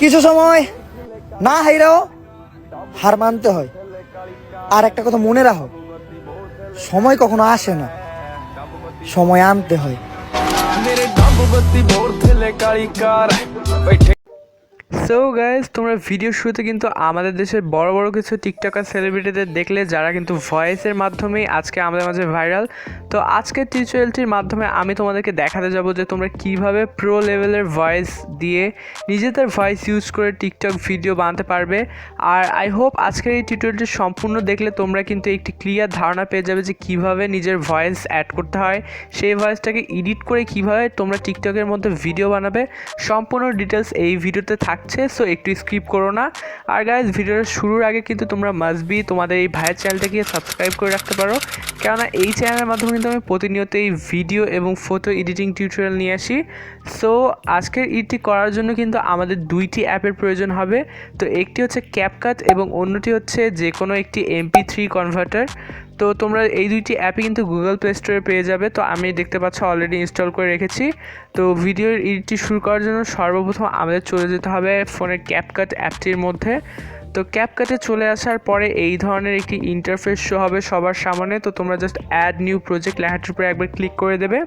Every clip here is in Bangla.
কিছু সময় না হাইরাও হার মানতে হয়। আর একটা কথা মনে রাখো, সময় কখনো আসে না, সময় আনতে হয়। সো গাইজ, তোমরা ভিডিও শুরুতে কিন্তু আমাদের দেশের বড় বড় কিছু টিকটকার সেলিব্রিটিদের দেখলে যারা কিন্তু ভয়েসের মাধ্যমেই আজকে আমাদের মাঝে ভাইরাল। তো আজকের টিউটোরিয়ালটির মাধ্যমে আমি তোমাদেরকে দেখাতে যাব যে তোমরা কিভাবে প্রো লেভেলের ভয়েস দিয়ে নিজেদের ভয়েস ইউজ করে টিকটক ভিডিও বানাতে পারবে। আর আই হোপ আজকের এই টিউটোরিয়ালটি সম্পূর্ণ দেখলে তোমরা কিন্তু একটি ক্লিয়ার ধারণা পেয়ে যাবে যে কিভাবে নিজের ভয়েস অ্যাড করতে হয়, সেই ভয়েসটাকে এডিট করে কিভাবে তোমরা টিকটকের মধ্যে ভিডিও বানাবে। সম্পূর্ণ ডিটেলস এই ভিডিওতে থাকছে, সো একটু স্কিপ করো না। আর গাইজ, ভিডিওর শুরুর আগে কিন্তু তোমরা মাস্ট বি তোমাদের এই ভাইয়ের চ্যানেলটাকে সাবস্ক্রাইব করে রাখতে পারো, কেননা এই চ্যানেলের মাধ্যমে কিন্তু আমি প্রতিনিয়ত এই ভিডিও এবং ফটো এডিটিং টিউটোরিয়াল নিয়ে আসি। সো আজকের এডিট করার জন্য কিন্তু আমাদের দুইটি অ্যাপের প্রয়োজন হবে। তো একটি হচ্ছে ক্যাপকাট এবং অন্যটি হচ্ছে যে কোনো একটি MP3 কনভার্টার। তো তোমরা এই দুইটি অ্যাপই কিন্তু গুগল প্লে স্টোরে পেয়ে যাবে। তো আমি দেখতে পাচ্ছ অলরেডি ইনস্টল করে রেখেছি। তো ভিডিওর এডিটটি শুরু করার জন্য সর্বপ্রথম আমাদের চলে যেতে হবে ফোনের ক্যাপকাট অ্যাপটির মধ্যে। তো ক্যাপকাটে চলে আসার পরে এই ধরনের একটি ইন্টারফেস শো হবে সবার সামনে। তো তোমরা জাস্ট অ্যাড নিউ প্রজেক্ট লেখাটির উপরে একবার ক্লিক করে দেবে।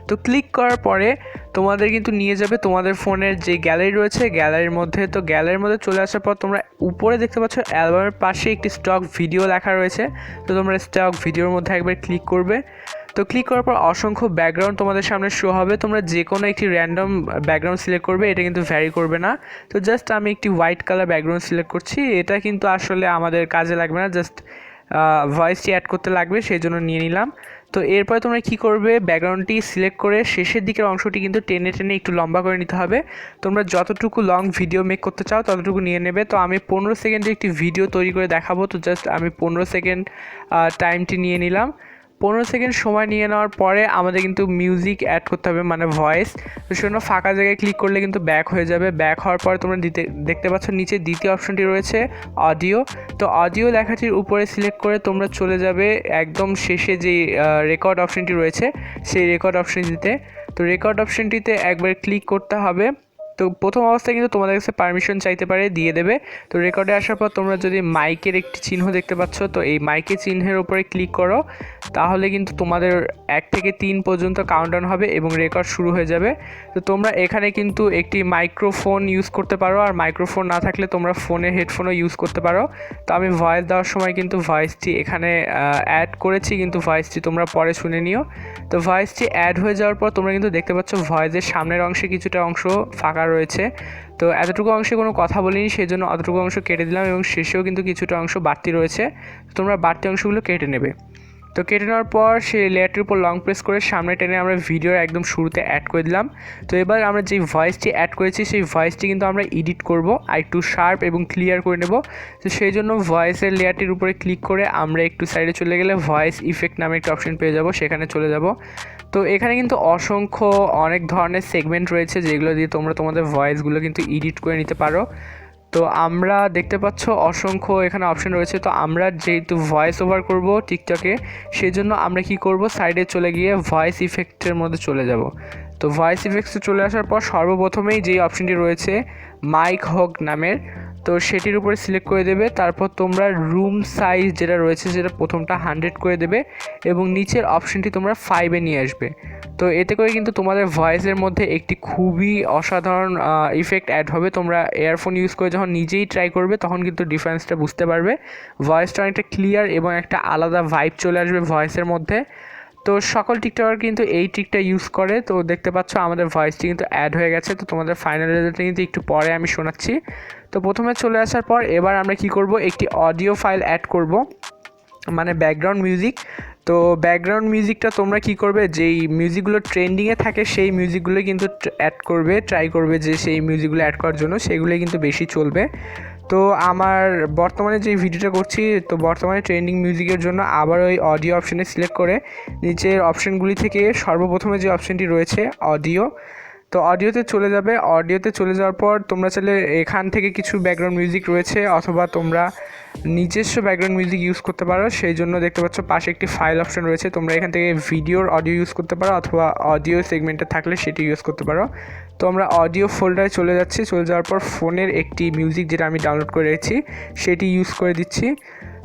তো ক্লিক করার পরে তোমাদের কিন্তু নিয়ে যাবে তোমাদের ফোনের যে গ্যালারি রয়েছে গ্যালারির মধ্যে। তো গ্যালারির মধ্যে চলে আসার পর তোমরা উপরে দেখতে পাচ্ছ অ্যালবামের পাশে একটি স্টক ভিডিও লেখা রয়েছে। তো তোমরা স্টক ভিডিওর মধ্যে একবার ক্লিক করবে। তো ক্লিক করার পর অসংখ্য ব্যাকগ্রাউন্ড তোমাদের সামনে শো হবে। তোমরা যে কোনো একটি র্যান্ডম ব্যাকগ্রাউন্ড সিলেক্ট করবে, এটা কিন্তু ভ্যারি করবে না। তো জাস্ট আমি একটি হোয়াইট কালার ব্যাকগ্রাউন্ড সিলেক্ট করছি, এটা কিন্তু আসলে আমাদের কাজে লাগবে না, জাস্ট ভয়েসটি অ্যাড করতে লাগবে, সেই জন্য নিয়ে নিলাম। তো এরপরে তোমরা কি করবে, ব্যাকগ্রাউন্ডটি সিলেক্ট করে শেষের দিকের অংশটি কিন্তু টেনে টেনে একটু লম্বা করে নিতে হবে। তোমরা যতটুকু লং ভিডিও মেক করতে চাও ততটুকু নিয়ে নেবে। তো আমি 15 সেকেন্ডের একটি ভিডিও তৈরি করে দেখাবো। তো জাস্ট আমি 15 সেকেন্ড টাইমটি নিয়ে নিলাম। 15 সেকেন্ড সময় নিয়ে নেওয়ার পরে আমাদের কিন্তু মিউজিক অ্যাড করতে হবে, মানে ভয়েস। তো সেজন্য ফাঁকা জায়গায় ক্লিক করলে কিন্তু ব্যাক হয়ে যাবে। ব্যাক হওয়ার পরে তোমরা দেখতে পাচ্ছ নিচে দ্বিতীয় অপশনটি রয়েছে অডিও। তো অডিও লেখাটির উপরে সিলেক্ট করে তোমরা চলে যাবে একদম শেষে যে রেকর্ড অপশনটি রয়েছে সেই রেকর্ড অপশনটিতে। তো রেকর্ড অপশনটিতে একবার ক্লিক করতে হবে। তো প্রথম অবস্থায় কিন্তু তোমাদের কাছে পারমিশন চাইতে পারে, দিয়ে দেবে। তো রেকর্ডে আসার পর তোমরা যদি মাইকের একটি চিহ্ন দেখতে পাচ্ছ, তো এই মাইকের চিহ্নের উপরে ক্লিক করো, তাহলে কিন্তু তোমাদের 1 থেকে 3 পর্যন্ত কাউন্টডাউন হবে এবং রেকর্ড শুরু হয়ে যাবে। তো তোমরা এখানে কিন্তু একটি মাইক্রোফোন ইউজ করতে পারো, আর মাইক্রোফোন না থাকলে তোমরা ফোনে হেডফোনও ইউজ করতে পারো। তো আমি ভয়েস দেওয়ার সময় কিন্তু ভয়েসটি এখানে অ্যাড করেছি, কিন্তু ভয়েসটি তোমরা পরে শুনে নিও। তো ভয়েসটি অ্যাড হয়ে যাওয়ার পর তোমরা কিন্তু দেখতে পাচ্ছ ভয়েসের সামনের অংশে কিছুটা অংশ ফাঁকা রয়েছে। তো এতটুকু অংশে কোনো কথা বলিনি, সেই জন্য অতটুকু অংশ কেটে দিলাম এবং শেষেও কিন্তু কিছুটা অংশ বাড়তি রয়েছে। তোমরা বাড়তি অংশগুলো কেটে নেবে। তো কেটে নেওয়ার পর সেই লেয়ারটির উপর লং প্রেস করে সামনে টেনে আমরা ভিডিওর একদম শুরুতে অ্যাড করে দিলাম। তো এবার আমরা যে ভয়েসটি অ্যাড করেছি সেই ভয়েসটি কিন্তু আমরা এডিট করব, আর একটু শার্প এবং ক্লিয়ার করে নেব। তো সেই জন্য ভয়েসের লেয়ারটির উপরে ক্লিক করে আমরা একটু সাইডে চলে গেলে ভয়েস ইফেক্ট নামে একটা অপশন পেয়ে যাব, সেখানে চলে যাব। তো এখানে কিন্তু অনেক ধরনের সেগমেন্ট রয়েছে যেগুলো দিয়ে তোমরা তোমাদের ভয়েসগুলো কিন্তু এডিট করে নিতে পারো। তো আমরা দেখতে পাচ্ছ অসংখ্য এখানে অপশন রয়েছে। তো আমরা যেহেতু ভয়েস ওভার করব টিকটকে, সেই জন্য আমরা কি করব, সাইডে চলে গিয়ে ভয়েস ইফেক্টের মধ্যে চলে যাব। তো ভয়েস ইফেক্টসে চলে আসার পর সর্বপ্রথমেই যেই অপশনটি রয়েছে মাইক হক নামের, তো সেটির উপরে সিলেক্ট করে দেবে। তারপর তোমরা রুম সাইজ যেটা রয়েছে সেটা প্রথমটা 100 করে দেবে এবং নিচের অপশনটি তোমরা 5-এ নিয়ে আসবে। তো এতে করে কিন্তু তোমাদের ভয়েসের মধ্যে একটি খুবই অসাধারণ ইফেক্ট অ্যাড হবে। তোমরা ইয়ারফোন ইউজ করে যখন নিজেই ট্রাই করবে তখন কিন্তু ডিফারেন্সটা বুঝতে পারবে। ভয়েসটা অনেকটা ক্লিয়ার এবং একটা আলাদা ভাইব চলে আসবে ভয়েসের মধ্যে। তো সকল টিকটকার কিন্তু এই ট্রিকটা ইউজ করে। তো দেখতে পাচ্ছ আমাদের ভয়েসটি কিন্তু অ্যাড হয়ে গেছে। তো তোমাদের ফাইনাল রেজাল্টটা কিন্তু একটু পরে আমি শোনাচ্ছি। তো প্রথমে চলে আসার পর এবার আমরা কি করব, একটি অডিও ফাইল অ্যাড করব, মানে ব্যাকগ্রাউন্ড মিউজিক। তো ব্যাকগ্রাউন্ড মিউজিকটা তোমরা কি করবে, যেই মিউজিকগুলো ট্রেন্ডিংয়ে থাকে সেই মিউজিকগুলো কিন্তু অ্যাড করবে, ট্রাই করবে যে সেই মিউজিকগুলো অ্যাড করার জন্য, সেগুলোই কিন্তু বেশি চলবে। তো আমার বর্তমানে যে ভিডিওটা করছি, তো বর্তমানে ট্রেন্ডিং মিউজিকের জন্য আবার ওই অডিও অপশানে সিলেক্ট করে নিচের অপশানগুলি থেকে সর্বপ্রথমে যে অপশানটি রয়েছে অডিও, তো অডিওতে চলে যাবে। অডিওতে চলে যাওয়ার পর তোমরা চাইলে এখান থেকে কিছু ব্যাকগ্রাউন্ড মিউজিক রয়েছে, অথবা তোমরা নিজস্ব ব্যাকগ্রাউন্ড মিউজিক ইউজ করতে পারো। সেই জন্য দেখতে পাচ্ছ পাশে একটি ফাইল অপশন রয়েছে, তোমরা এখান থেকে ভিডিওর অডিও ইউজ করতে পারো, অথবা অডিও সেগমেন্টে থাকলে সেটি ইউজ করতে পারো। তো আমরা অডিও ফোল্ডারে চলে যাচ্ছি, চলে যাওয়ার পর ফোনের একটি মিউজিক যেটা আমি ডাউনলোড করে রেখেছি সেটি ইউজ করে দিচ্ছি।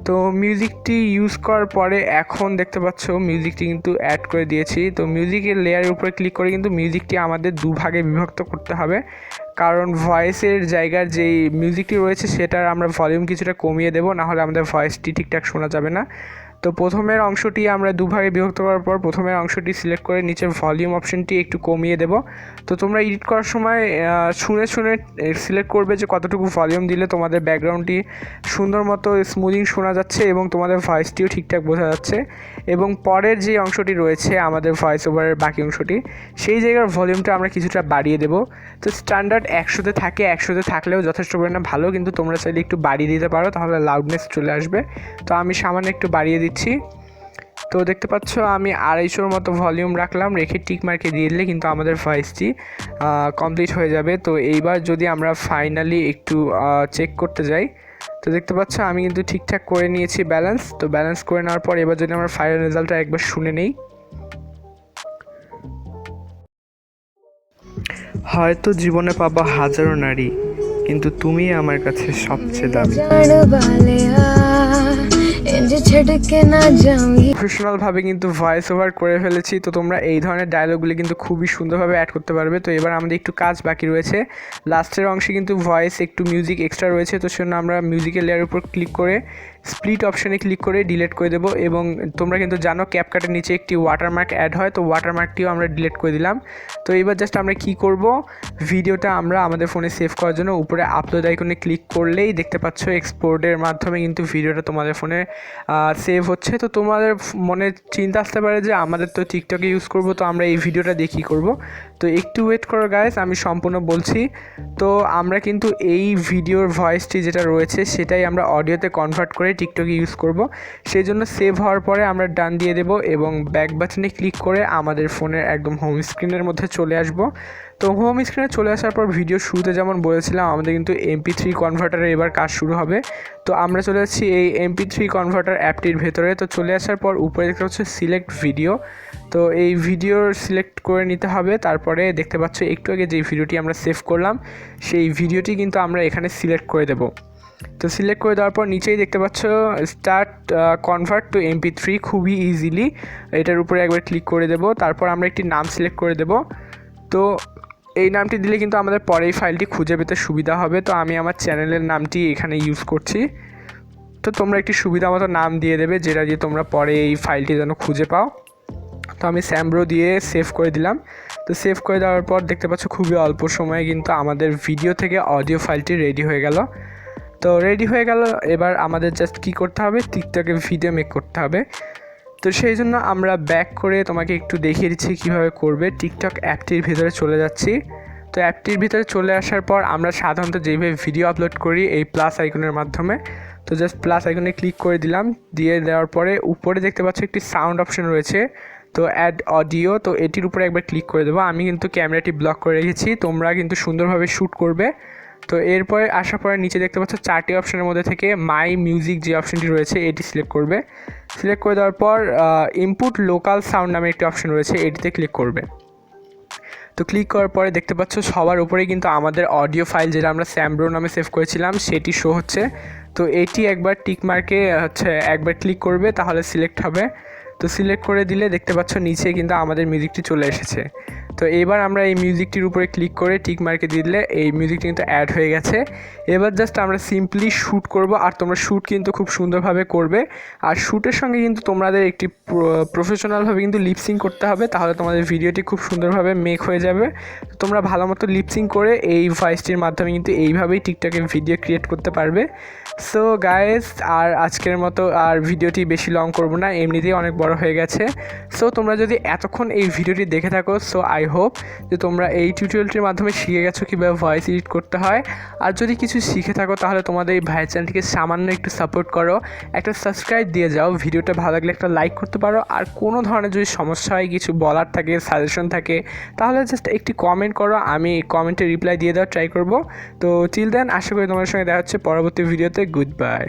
তো মিউজিকটি ইউজ করার পরে এখন দেখতে পাচ্ছ মিউজিকটি কিন্তু অ্যাড করে দিয়েছি। তো মিউজিকের লেয়ারের উপরে ক্লিক করে কিন্তু মিউজিকটি আমাদের দুভাগে বিভক্ত করতে হবে, কারণ ভয়েসের জায়গার যেই মিউজিকটি রয়েছে সেটার আমরা ভলিউম কিছুটা কমিয়ে দেবো, নাহলে আমাদের ভয়েসটি ঠিকঠাক শোনা যাবে না। তো প্রথমের অংশটি আমরা দুভাগে বিভক্ত করার পর প্রথমের অংশটি সিলেক্ট করে নিচের ভলিউম অপশনটি একটু কমিয়ে দেব। তো তোমরা এডিট করার সময় শুনে শুনে সিলেক্ট করবে যে কতটুকু ভলিউম দিলে তোমাদের ব্যাকগ্রাউন্ডটি সুন্দর মতো স্মুদিং শোনা যাচ্ছে এবং তোমাদের ভয়েসটিও ঠিকঠাক বোঝা যাচ্ছে। এবং পরের যে অংশটি রয়েছে আমাদের ভয়েস ওভারের বাকি অংশটি, সেই জায়গার ভলিউমটা আমরা কিছুটা বাড়িয়ে দেব। তো স্ট্যান্ডার্ড 100-তে থাকে, 100-তে থাকলেও যথেষ্ট পরিমাণে ভালো, কিন্তু তোমরা চাইলে একটু বাড়িয়ে দিতে পারো, তাহলে লাউডনেস চলে আসবে। তো আমি সামান্য একটু বাড়িয়ে দিচ্ছি। তো দেখতে পাচ্ছ আমি 250-র মতো ভলিউম রাখলাম, রেখে টিক মার্কে দিয়ে দিলে কিন্তু আমাদের ভয়েসটি কমপ্লিট হয়ে যাবে। তো এইবার যদি আমরা ফাইনালি একটু চেক করতে যাই, তো দেখতে পাচ্ছ আমি কিন্তু ঠিকঠাক করে নিয়েছি ব্যালেন্স। তো ব্যালেন্স করে নেওয়ার পর এবার যদি আমরা ফাইনাল রেজাল্টটা একবার শুনে নেই। হয়তো জীবনে পাবো হাজারো নারী, কিন্তু তুমি আমার কাছে সবচেয়ে দামি। প্রফেশনালভাবে কিন্তু ভয়েস ওভার করে ফেলেছি। তো তোমরা এই ধরনের ডায়লগগুলি কিন্তু খুবই সুন্দরভাবে অ্যাড করতে পারবে। তো এবার আমাদের একটু কাজ বাকি রয়েছে, লাস্টের অংশে কিন্তু ভয়েস একটু মিউজিক এক্সট্রা রয়েছে। তো সেজন্য আমরা মিউজিকের লেয়ারের উপর ক্লিক করে স্প্লিট অপশানে ক্লিক করে ডিলিট করে দেবো। এবং তোমরা কিন্তু জানো ক্যাপকাটের নিচে একটি ওয়াটারমার্ক অ্যাড হয়, তো ওয়াটারমার্কটিও আমরা ডিলিট করে দিলাম। তো এবার জাস্ট আমরা কি করব, ভিডিওটা আমরা আমাদের ফোনে সেভ করার জন্য উপরে আপলোড আইকনে ক্লিক করলেই দেখতে পাচ্ছ এক্সপোর্টের মাধ্যমে কিন্তু ভিডিওটা তোমাদের ফোনে সেভ হচ্ছে। তো তোমাদের মনে চিন্তা আসতে পারে যে আমাদের তো টিকটকে ইউজ করব, তো আমরা এই ভিডিওটা দিয়ে কী করবো। তো একটু ওয়েট করো গাইস, আমি সম্পূর্ণ বলছি। তো আমরা কিন্তু এই ভিডিওর ভয়েসটি যেটা রয়েছে সেটাই আমরা অডিওতে কনভার্ট করে টিকটকে ইউজ করব। সেই জন্য সেভ হওয়ার পরে আমরা ডান দিয়ে দেব এবং ব্যাক বাটনে ক্লিক করে আমাদের ফোনের একদম হোম স্ক্রিনের মধ্যে চলে আসব। তো হোম স্ক্রিনে চলে আসার পর ভিডিও শুরুতে যেমন বলেছিলাম আমাদের কিন্তু MP3 কনভার্টারে এবার কাজ শুরু হবে। তো আমরা চলে যাচ্ছি এই MP3 কনভার্টার অ্যাপটির ভেতরে। তো চলে আসার পর উপরে দেখতে পাচ্ছ সিলেক্ট ভিডিও, তো এই ভিডিওর সিলেক্ট করে নিতে হবে। তারপরে দেখতে পাচ্ছ একটু আগে যেই ভিডিওটি আমরা সেভ করলাম সেই ভিডিওটি কিন্তু আমরা এখানে সিলেক্ট করে দেব। তো সিলেক্ট করে দেওয়ার পর নিচেই দেখতে পাচ্ছ স্টার্ট কনভার্ট টু MP3, খুবই ইজিলি এটার উপরে একবার ক্লিক করে দেব। তারপর আমরা একটি নাম সিলেক্ট করে দেব। তো এই নামটি দিলে কিন্তু আমাদের পরে এই ফাইলটি খুঁজে পেতে সুবিধা হবে। তো আমি আমার চ্যানেলের নামটি এখানে ইউজ করছি। তো তোমরা একটি সুবিধা মতো নাম দিয়ে দেবে, যেটা দিয়ে তোমরা পরে এই ফাইলটি যেন খুঁজে পাও। তো আমি স্যামব্রো দিয়ে সেভ করে দিলাম। তো সেভ করে দেওয়ার পর দেখতে পাচ্ছ খুবই অল্প সময়ে কিন্তু আমাদের ভিডিও থেকে অডিও ফাইলটি রেডি হয়ে গেল। তো রেডি হয়ে গেল, এবার আমাদের জাস্ট কী করতে হবে, টিকটকে ভিডিও মেক করতে হবে। তো সেই জন্য আমরা ব্যাক করে তোমাকে একটু দেখিয়ে দিচ্ছি কীভাবে করবে। টিকটক অ্যাপটির ভিতরে চলে যাচ্ছি। তো অ্যাপটির ভিতরে চলে আসার পর আমরা সাধারণত যেভাবে ভিডিও আপলোড করি এই প্লাস আইকনের মাধ্যমে, তো জাস্ট প্লাস আইকনে ক্লিক করে দিলাম। দিয়ে দেওয়ার পরে উপরে দেখতে পাচ্ছ একটি সাউন্ড অপশন রয়েছে, তো অ্যাড অডিও, তো এটির উপরে একবার ক্লিক করে দেবো। আমি কিন্তু ক্যামেরাটি ব্লক করে রেখেছি, তোমরা কিন্তু সুন্দরভাবে শ্যুট করবে। তো এরপরে আসার পরে নিচে দেখতে পাচ্ছ 4টি অপশনের মধ্যে থেকে মাই মিউজিক যে অপশনটি রয়েছে এটি সিলেক্ট করবে। সিলেক্ট করে দেওয়ার পর ইনপুট লোকাল সাউন্ড নামে একটি অপশন রয়েছে, এটিতে ক্লিক করবে। তো ক্লিক করার পরে দেখতে পাচ্ছ সবার উপরেই কিন্তু আমাদের অডিও ফাইল যেটা আমরা স্যামব্রো নামে সেভ করেছিলাম সেটি শো হচ্ছে। তো এটি একবার টিক মার্কে একবার ক্লিক করবে, তাহলে সিলেক্ট হবে। তো সিলেক্ট করে দিলে দেখতে পাচ্ছ নিচে কিন্তু আমাদের মিউজিকটি চলে এসেছে। তো এবার আমরা এই মিউজিকটির উপরে ক্লিক করে টিক মার্কে দিলে এই মিউজিকটি কিন্তু অ্যাড হয়ে গেছে। এবার জাস্ট আমরা সিম্পলি শ্যুট করব, আর তোমরা শ্যুট কিন্তু খুব সুন্দরভাবে করবে। আর শ্যুটের সঙ্গে কিন্তু তোমাদের একটি প্রফেশনালভাবে কিন্তু লিপসিং করতে হবে, তাহলে তোমাদের ভিডিওটি খুব সুন্দরভাবে মেক হয়ে যাবে। তোমরা ভালো মতো লিপসিং করে এই ভয়েসটির মাধ্যমে কিন্তু এইভাবেই টিকটকে ভিডিও ক্রিয়েট করতে পারবে। সো গাইস, আর আজকের মতো আর ভিডিওটি বেশি লং করব না, এমনিতেই অনেক বড় হয়ে গেছে। সো তোমরা যদি এতক্ষণ এই ভিডিওটি দেখে থাকো, সো আই হোপ যে তোমরা এই টিউটোরিয়ালটির মাধ্যমে শিখে গেছো কীভাবে ভয়েস এডিট করতে হয়। আর যদি কিছু শিখে থাকো তাহলে তোমাদের এই ভাইয়ের চ্যানেলটিকে সামান্য একটু সাপোর্ট করো, একটা সাবস্ক্রাইব দিয়ে যাও, ভিডিওটা ভালো লাগলে একটা লাইক করতে পারো। আর কোনো ধরনের যদি সমস্যা হয়, কিছু বলার থাকে, সাজেশন থাকে, তাহলে জাস্ট একটি কমেন্ট করো, আমি কমেন্টে রিপ্লাই দিয়ে দেওয়ার ট্রাই করব। তো টিল দেন আশা করি তোমাদের সঙ্গে দেখা হচ্ছে পরবর্তী ভিডিওতে। Good bye.